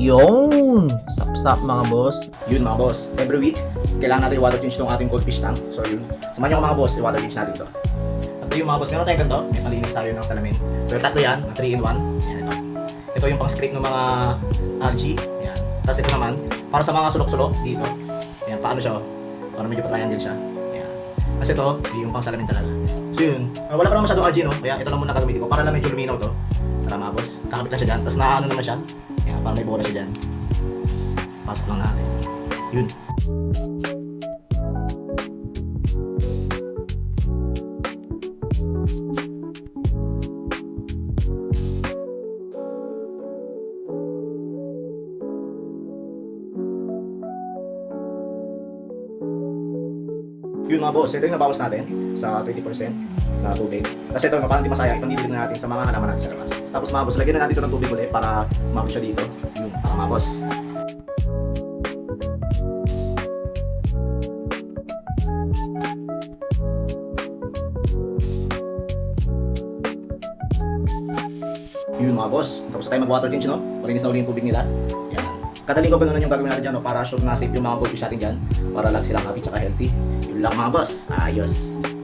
Yun! Sap-sap mga boss. Yun mga boss, every week, kailangan natin water change itong ating goldfish tank. So yun, samahan nyo ko mga boss, i-water change natin ito. At yung mga boss, meron tayong ganito, may palinis tayo ng salamin. So yung tatlo yan, na 3-in-1. Yan ito. Ito yung pang scrape ng mga algae. Yan. Tapos ito naman, para sa mga sulok-sulok dito. Yan, paano siya? Para medyo pa-triangle siya. Yan. Kasi ito, yung pang salamin talaga. So yun, wala pa naman masyadong algae, no? Kaya ito lang muna gagamitin ko para lang medyo luminaw to. Tara mga boss, kakabit lang siya dyan. Tapos naano naman siya. Yan, para may bola siya dyan. Pasok lang natin. Yun. Yun mga boss, ito yung nabawas natin sa 20% na tubig. Kasi ito, parang hindi masaya, ipanilig na natin sa mga halaman natin sa labas. Tapos mga boss, lagyan na natin ito ng tubig ulit para umabot siya dito. Yun, para mga boss. Yun mga boss, tapos tayo mag-water change, no? Palinis na uli yung tubig nila. Yan. Kada linggo ganun yung gagawin natin dyan, no? Para sure na safe yung mga goldfish natin dyan. Para lang silang happy tsaka healthy. Yun lang mga boss, ayos.